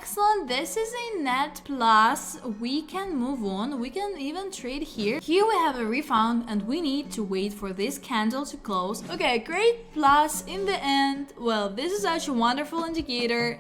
Excellent, this is a net plus. We can move on, we can even trade here. Here we have a refund and we need to wait for this candle to close. Okay, great plus in the end. Well, this is such a wonderful indicator.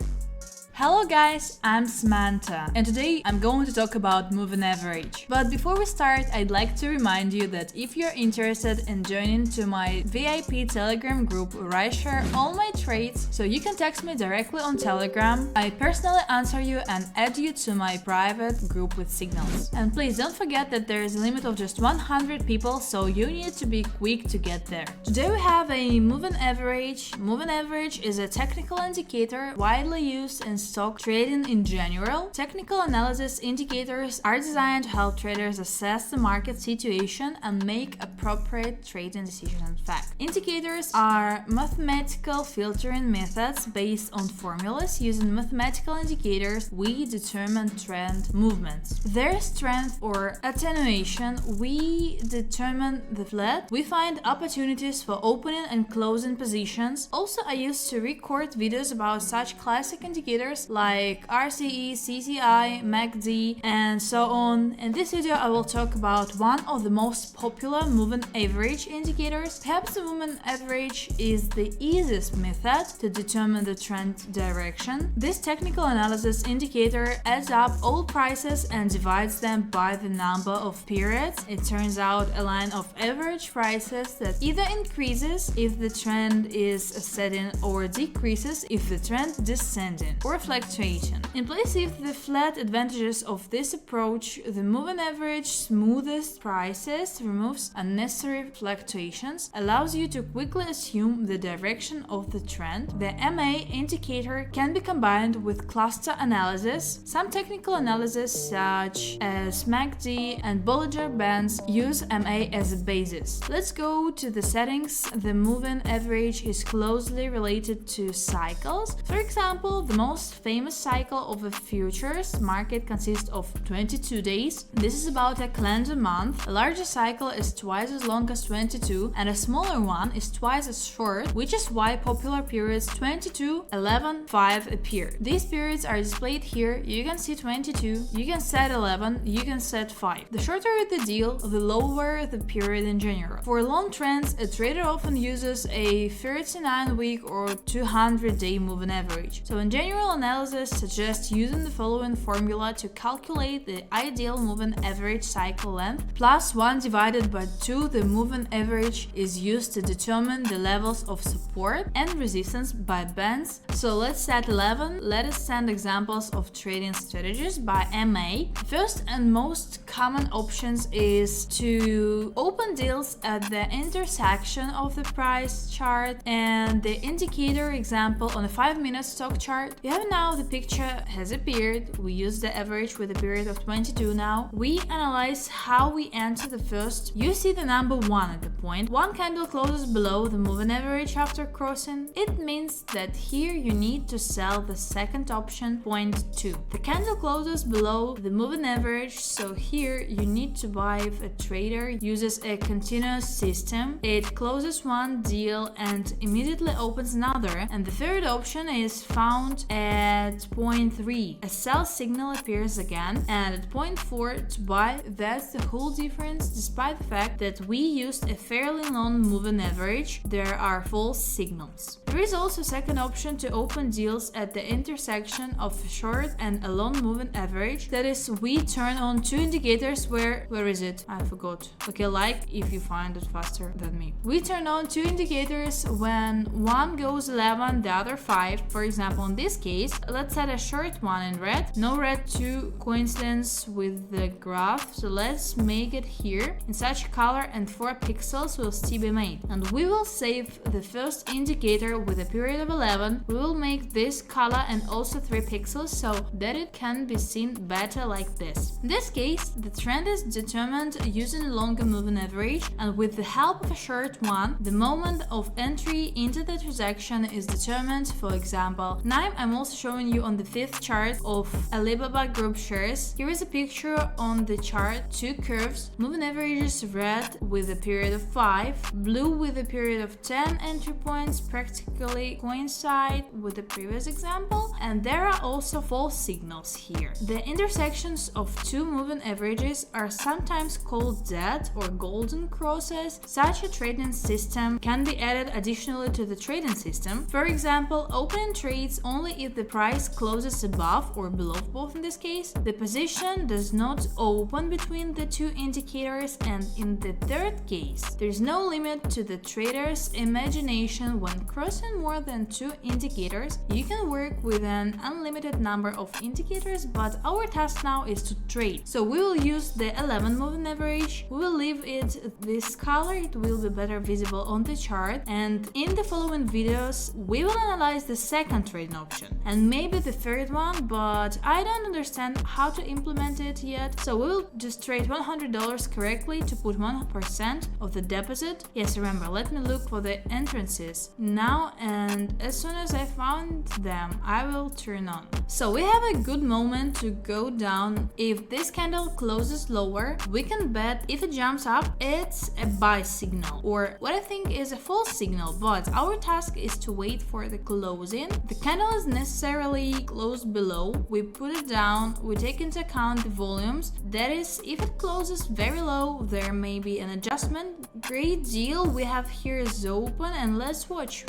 Hello guys, I'm Samantha and today I'm going to talk about moving average. But before we start, I'd like to remind you that if you're interested in joining to my VIP Telegram group where I share all my trades, so you can text me directly on Telegram. I personally answer you and add you to my private group with signals. And please don't forget that there is a limit of just 100 people, so you need to be quick to get there. Today we have a moving average. Moving average is a technical indicator widely used in stock trading in general. Technical analysis indicators are designed to help traders assess the market situation and make appropriate trading decisions. In fact, indicators are mathematical filtering methods based on formulas. Using mathematical indicators, we determine trend movements. Their strength or attenuation, we determine the flat. We find opportunities for opening and closing positions. Also, I used to record videos about such classic indicators like RCE, CCI, MACD, and so on. In this video, I will talk about one of the most popular moving average indicators. Perhaps the moving average is the easiest method to determine the trend direction. This technical analysis indicator adds up all prices and divides them by the number of periods. It turns out a line of average prices that either increases if the trend is ascending or decreases if the trend descending, or fluctuation. In place of the flat advantages of this approach, the moving average smoothest prices, removes unnecessary fluctuations, allows you to quickly assume the direction of the trend. The MA indicator can be combined with cluster analysis. Some technical analysis such as MACD and Bollinger Bands use MA as a basis. Let's go to the settings. The moving average is closely related to cycles. For example, the most famous cycle of a futures market consists of 22 days. This is about a calendar month. A larger cycle is twice as long as 22 and a smaller one is twice as short, which is why popular periods 22, 11, 5 appear. These periods are displayed here. You can see 22, you can set 11, you can set 5. The shorter the deal, the lower the period in general. For long trends, a trader often uses a 39-week or 200-day moving average. So in general analysis suggests using the following formula to calculate the ideal moving average cycle length. Plus 1 divided by 2, the moving average is used to determine the levels of support and resistance by bands. So let's set 11. Let us send examples of trading strategies by MA. First and most common options is to open deals at the intersection of the price chart and the indicator example on a 5-minute stock chart. You have now the picture has appeared. We use the average with a period of 22 now. We analyze how we enter the first. You see the number 1 at the point. One candle closes below the moving average after crossing. It means that here you need to sell the second option, point 2. The candle closes below the moving average, so here you need to buy if a trader uses a continuous system. It closes one deal and immediately opens another, and the third option is found at point 3. A sell signal appears again, and at point 4 to buy. That's the whole difference. Despite the fact that we used a fairly long moving average, there are false signals. There is also a second option to open deals at the intersection of a short and a long moving average. That is, we turn on two indicators where is it? I forgot. Okay, like if you find it faster than me. We turn on two indicators when one goes 11, the other 5. For example, in this case, let's set a short one in red. No red to coincidence with the graph, so let's make it here in such color, and 4 pixels will still be made. And we will save the first indicator with a period of 11. We will make this color and also 3 pixels so that it can be seen better like this. In this case, the trend is determined using a longer moving average, and with the help of a short one, the moment of entry into the transaction is determined. For example, now I'm also showing you on the fifth chart of Alibaba Group shares. Here is a picture on the chart, two curves, moving averages red with a period of 5, blue with a period of 10 entry points practically coincide with the previous example, and there are also false signals here. The intersections of two moving averages are sometimes called dead or golden crosses. Such a trading system can be added additionally to the trading system. For example, opening trades only if the price closes above or below both in this case. The position does not open between the two indicators, and in the third case, there is no limit to the trader's imagination. When crossing more than two indicators, you can work with an unlimited number of indicators, but our task now is to trade. So we will use the 11 moving average. We will leave it this color, it will be better visible on the chart, and in the following videos we will analyze the second trading option and maybe the third one, but I don't understand how to implement it yet. So we will just trade $100 correctly to put 1% of the deposit. Yes, remember, let me look for the entrances now, and as soon as I found them I will turn on. So we have a good moment to go down. If this candle closes lower, we can bet if it jumps up it's a buy signal, or what I think is a false signal, but our task is to wait for the closing. The candle is necessarily closed below, we put it down, we take into account the volumes, that is, if it closes very low there may be an adjustment. Great deal, we have here is open, and let's watch.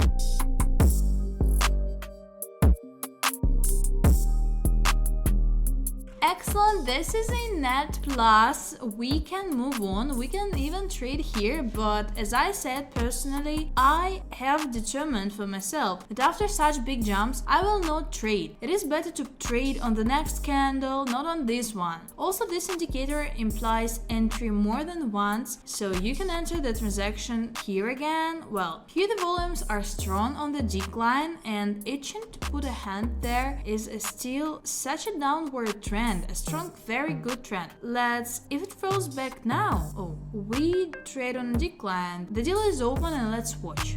Excellent, this is a net plus. We can move on, we can even trade here, but as I said, personally I have determined for myself that after such big jumps I will not trade. It is better to trade on the next candle, not on this one. Also, this indicator implies entry more than once, so you can enter the transaction here again. Well, here the volumes are strong on the decline, and itching to put a hand there is still such a downward trend. A strong, very good trend. If it falls back now, oh, we trade on a decline. The deal is open, and let's watch.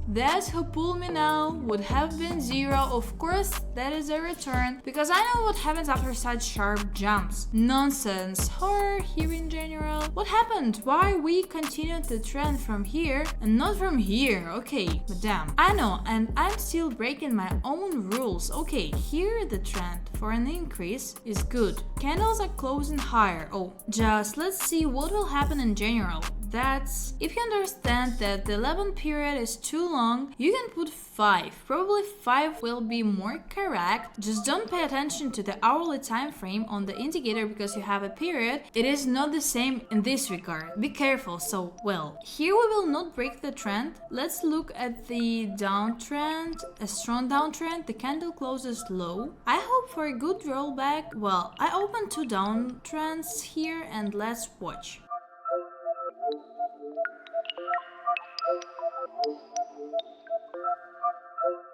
That who pulled me now would have been 0. Of course, that is a return, because I know what happens after such sharp jumps. Nonsense. Horror here in general. What happened? Why we continued the trend from here and not from here? Okay, madam. I know, and I'm still breaking my own rules. Okay, here the trend for an increase is good. Candles are closing higher. Oh, just let's see what will happen in general. That's if you understand that the 11 period is too long, you can put 5. Probably 5 will be more correct. Just don't pay attention to the hourly time frame on the indicator because you have a period. It is not the same in this regard. Be careful. So, well, here we will not break the trend. Let's look at the downtrend, a strong downtrend. The candle closes low. I hope for a good rollback. Well, I opened 2 downtrends here, and let's watch.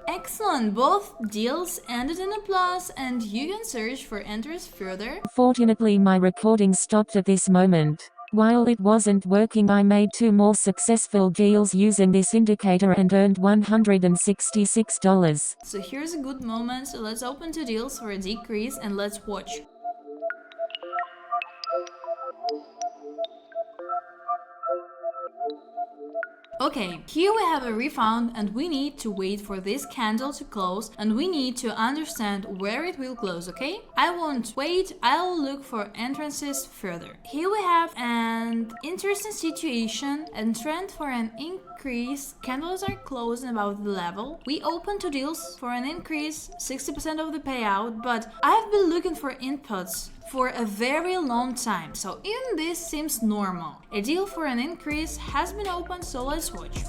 Excellent, both deals ended in a plus, and you can search for entries further. Fortunately, my recording stopped at this moment. While it wasn't working, I made 2 more successful deals using this indicator and earned $166. So here's a good moment, so let's open 2 deals for a decrease and let's watch. Okay, here we have a refund, and we need to wait for this candle to close, and we need to understand where it will close, okay? I won't wait, I'll look for entrances further. Here we have an interesting situation, a trend for an increase. Candles are closing above the level. We open 2 deals for an increase, 60% of the payout, but I've been looking for inputs for a very long time, so even this seems normal. A deal for an increase has been opened, so let's watch.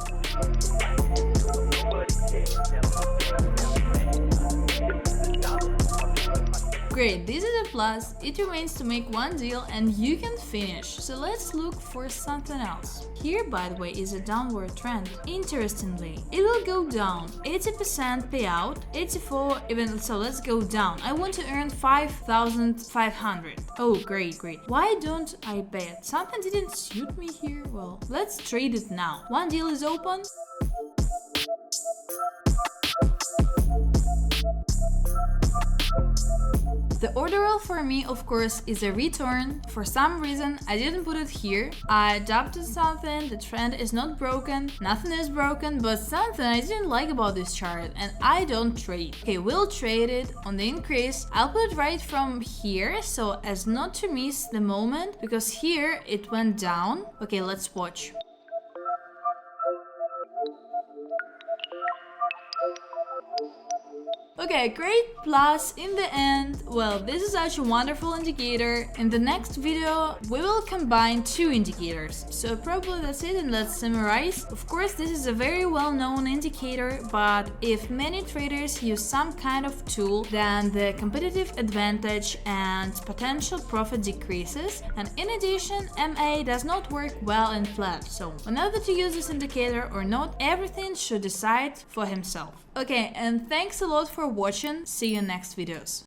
Great, this is a plus. It remains to make one deal and you can finish. So let's look for something else. Here, by the way, is a downward trend. Interestingly, it will go down. 80% payout, 84 even, so let's go down. I want to earn 5,500. Oh, great. Why don't I bet? Something didn't suit me here. Well, let's trade it now. One deal is open. The order rule for me, of course, is a return. For some reason, I didn't put it here. I adopted something, the trend is not broken, nothing is broken, but something I didn't like about this chart, and I don't trade. Okay, we'll trade it on the increase. I'll put it right from here, so as not to miss the moment, because here it went down. Okay, let's watch. Okay, great plus in the end. Well, this is such a wonderful indicator. In the next video, we will combine two indicators. So probably that's it, and let's summarize. Of course, this is a very well-known indicator, but if many traders use some kind of tool, then the competitive advantage and potential profit decreases. And in addition, MA does not work well in flat. So whether to use this indicator or not, everything should decide for himself. Okay, and thanks a lot for watching. See you in next videos.